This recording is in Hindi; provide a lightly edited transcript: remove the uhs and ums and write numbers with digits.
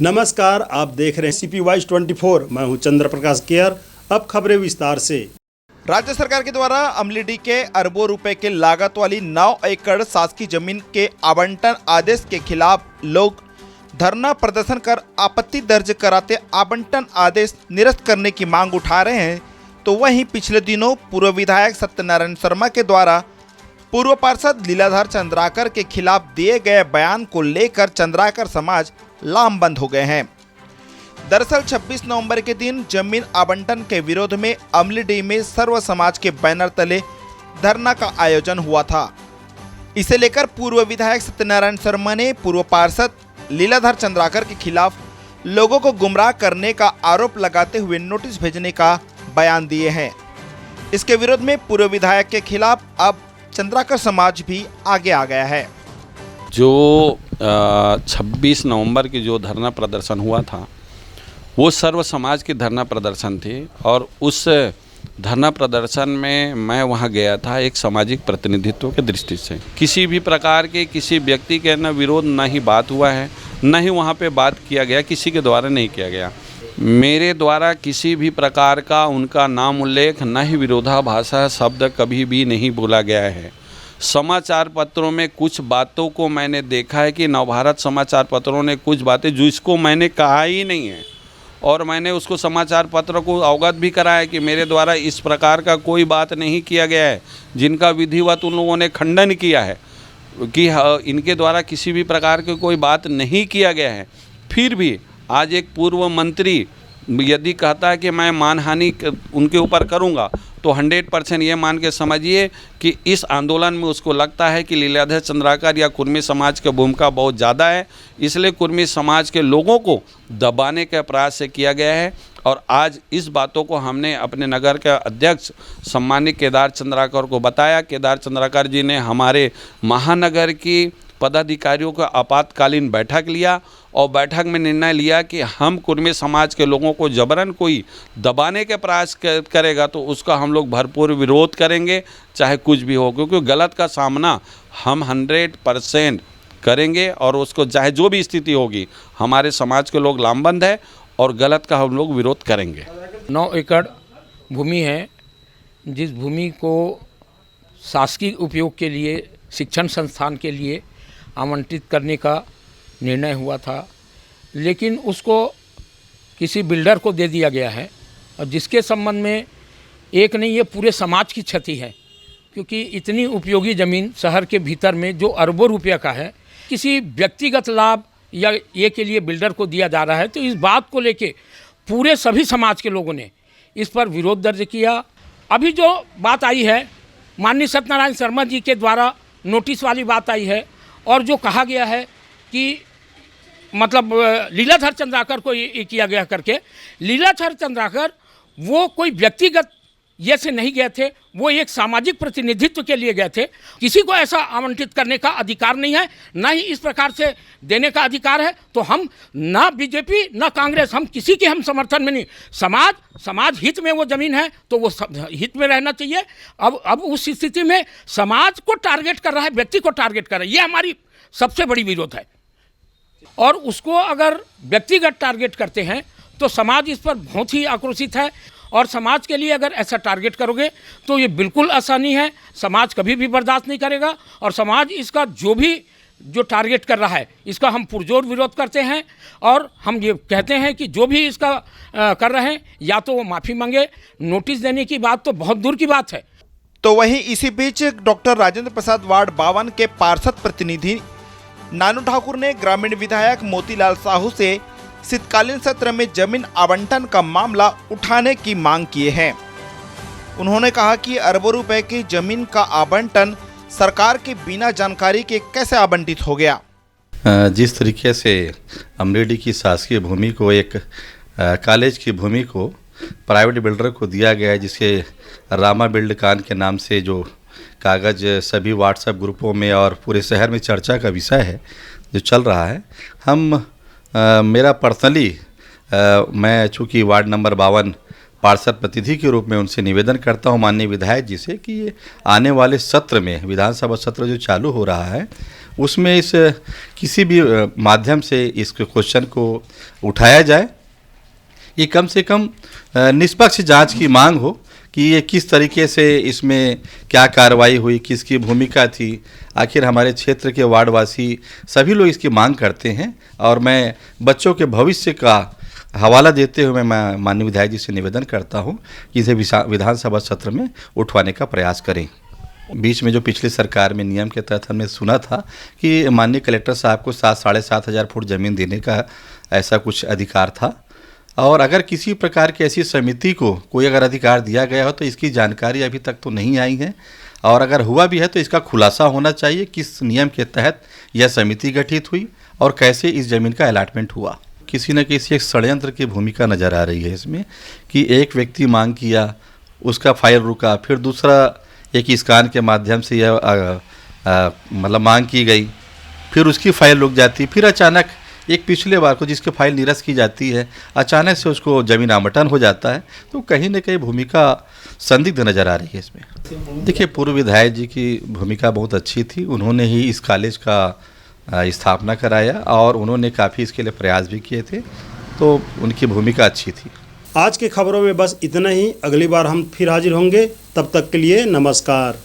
नमस्कार, आप देख रहे हैं CPY 24। मैं हूं चंद्र प्रकाश केयर। अब खबरें विस्तार से। राज्य सरकार के द्वारा अमलीडीह के अरबों रुपए के लागत वाली 9 एकड़ शासकीय जमीन के आवंटन आदेश के खिलाफ लोग धरना प्रदर्शन कर आपत्ति दर्ज कराते आवंटन आदेश निरस्त करने की मांग उठा रहे हैं। तो वहीं पिछले दिनों पूर्व विधायक सत्यनारायण शर्मा के द्वारा पूर्व पार्षद लीलाधर चंद्राकर के खिलाफ दिए गए बयान को लेकर चंद्राकर समाज लामबंद हो गए हैं। दरअसल 26 नवंबर के दिन जमीन आवंटन के विरोध में अमलीडीह में सर्व समाज के बैनर तले धरना का आयोजन हुआ था। इसे लेकर पूर्व विधायक सत्यनारायण शर्मा ने पूर्व पार्षद लीलाधर चंद्राकर के खिलाफ लोगों को गुमराह करने का आरोप लगाते हुए नोटिस भेजने का बयान दिए हैं। इसके विरोध में पूर्व विधायक के खिलाफ अब चंद्राकर समाज भी आगे आ गया है। जो 26 नवंबर की जो धरना प्रदर्शन हुआ था वो सर्व समाज की धरना प्रदर्शन थी और उस धरना प्रदर्शन में मैं वहां गया था एक सामाजिक प्रतिनिधित्व के दृष्टि से। किसी भी प्रकार के किसी व्यक्ति के न विरोध न ही बात हुआ है, न ही वहां पे बात किया गया, किसी के द्वारा नहीं किया गया। मेरे द्वारा किसी भी प्रकार का उनका नाम उल्लेख न ही विरोधाभासा शब्द कभी भी नहीं बोला गया है। समाचार पत्रों में कुछ बातों को मैंने देखा है कि नवभारत समाचार पत्रों ने कुछ बातें जिसको मैंने कहा ही नहीं है और मैंने उसको समाचार पत्र को अवगत भी कराया कि मेरे द्वारा इस प्रकार का कोई बात नहीं किया गया है, जिनका विधिवत उन लोगों ने खंडन किया है कि इनके द्वारा किसी भी प्रकार की कोई बात नहीं किया गया है। फिर भी आज एक पूर्व मंत्री यदि कहता है कि मैं मानहानि उनके ऊपर करूंगा तो 100% ये मान के समझिए कि इस आंदोलन में उसको लगता है कि लीलाधर चंद्राकर या कुर्मी समाज की भूमिका बहुत ज़्यादा है, इसलिए कुर्मी समाज के लोगों को दबाने के प्रयास से किया गया है। और आज इस बातों को हमने अपने नगर के अध्यक्ष सम्मानित केदार चंद्राकर को बताया। केदार चंद्राकर जी ने हमारे महानगर की पदाधिकारियों का आपातकालीन बैठक लिया और बैठक में निर्णय लिया कि हम कुर्मी समाज के लोगों को जबरन कोई दबाने के प्रयास करेगा तो उसका हम लोग भरपूर विरोध करेंगे, चाहे कुछ भी हो, क्योंकि गलत का सामना हम 100% करेंगे और उसको चाहे जो भी स्थिति होगी हमारे समाज के लोग लामबंद है और गलत का हम लोग विरोध करेंगे। 9 एकड़ भूमि है, जिस भूमि को शासकीय उपयोग के लिए शिक्षण संस्थान के लिए आवंटित करने का निर्णय हुआ था, लेकिन उसको किसी बिल्डर को दे दिया गया है और जिसके संबंध में एक नहीं ये पूरे समाज की क्षति है, क्योंकि इतनी उपयोगी ज़मीन शहर के भीतर में जो अरबों रुपया का है किसी व्यक्तिगत लाभ या ये के लिए बिल्डर को दिया जा रहा है। तो इस बात को लेके पूरे सभी समाज के लोगों ने इस पर विरोध दर्ज किया। अभी जो बात आई है माननीय सत्यनारायण शर्मा जी के द्वारा नोटिस वाली बात आई है और जो कहा गया है कि मतलब लीलाधर चंद्राकर को ये किया गया करके, लीलाधर चंद्राकर वो कोई व्यक्तिगत ये से नहीं गए थे, वो एक सामाजिक प्रतिनिधित्व के लिए गए थे। किसी को ऐसा आवंटित करने का अधिकार नहीं है, ना ही इस प्रकार से देने का अधिकार है। तो हम ना बीजेपी ना कांग्रेस, हम किसी के हम समर्थन में नहीं। समाज हित में वो ज़मीन है तो वो हित में रहना चाहिए। अब उस स्थिति में समाज को टारगेट कर रहा है, व्यक्ति को टारगेट कर रहा है, ये हमारी सबसे बड़ी विरोध है। और उसको अगर व्यक्तिगत टारगेट करते हैं तो समाज इस पर बहुत ही आक्रोशित है और समाज के लिए अगर ऐसा टारगेट करोगे तो ये बिल्कुल आसानी है, समाज कभी भी बर्दाश्त नहीं करेगा। और समाज इसका जो टारगेट कर रहा है इसका हम पुरजोर विरोध करते हैं और हम ये कहते हैं कि जो भी इसका कर रहे हैं या तो वो माफ़ी मांगे। नोटिस देने की बात तो बहुत दूर की बात है। तो वहीं इसी बीच डॉक्टर राजेंद्र प्रसाद वार्ड 52 के पार्षद प्रतिनिधि नानू ठाकुर ने ग्रामीण विधायक मोतीलाल साहू से शीतकालीन सत्र में जमीन आवंटन का मामला उठाने की मांग किए हैं। उन्होंने कहा कि अरबों रुपए की जमीन का आवंटन सरकार के बिना जानकारी के कैसे आवंटित हो गया। जिस तरीके से अमलीडीह की शासकीय भूमि को एक कॉलेज की भूमि को प्राइवेट बिल्डर को दिया गया है, जिसे रामा बिल्डकान के नाम से जो कागज़ सभी व्हाट्सएप ग्रुपों में और पूरे शहर में चर्चा का विषय है जो चल रहा है। मेरा पर्सनली मैं चूँकि वार्ड नंबर 52 पार्षद प्रतिनिधि के रूप में उनसे निवेदन करता हूं माननीय विधायक जी से कि ये आने वाले सत्र में विधानसभा सत्र जो चालू हो रहा है उसमें इस किसी भी माध्यम से इस क्वेश्चन को उठाया जाए। ये कम से कम निष्पक्ष जांच की मांग हो कि ये किस तरीके से इसमें क्या कार्रवाई हुई, किसकी भूमिका थी। आखिर हमारे क्षेत्र के वार्डवासी सभी लोग इसकी मांग करते हैं और मैं बच्चों के भविष्य का हवाला देते हुए मैं माननीय विधायक जी से निवेदन करता हूं कि इसे विधानसभा सत्र में उठवाने का प्रयास करें। बीच में जो पिछली सरकार में नियम के तहत हमने सुना था कि माननीय कलेक्टर साहब को 7,500 फुट ज़मीन देने का ऐसा कुछ अधिकार था, और अगर किसी प्रकार की ऐसी समिति को कोई अगर अधिकार दिया गया हो तो इसकी जानकारी अभी तक तो नहीं आई है, और अगर हुआ भी है तो इसका खुलासा होना चाहिए किस नियम के तहत यह समिति गठित हुई और कैसे इस ज़मीन का अलॉटमेंट हुआ। किसी न किसी एक षड्यंत्र की भूमिका नज़र आ रही है इसमें कि एक व्यक्ति मांग किया, उसका फाइल रुका, फिर दूसरा एक स्कैन के माध्यम से यह मतलब मांग की गई, फिर उसकी फाइल रुक जाती, फिर अचानक एक पिछले बार को जिसकी फाइल निरस्त की जाती है अचानक से उसको ज़मीन आवंटन हो जाता है। तो कहीं न कहीं भूमिका संदिग्ध नज़र आ रही है इसमें। देखिए, पूर्व विधायक जी की भूमिका बहुत अच्छी थी, उन्होंने ही इस कॉलेज का स्थापना कराया और उन्होंने काफ़ी इसके लिए प्रयास भी किए थे, तो उनकी भूमिका अच्छी थी। आज की खबरों में बस इतना ही। अगली बार हम फिर हाजिर होंगे, तब तक के लिए नमस्कार।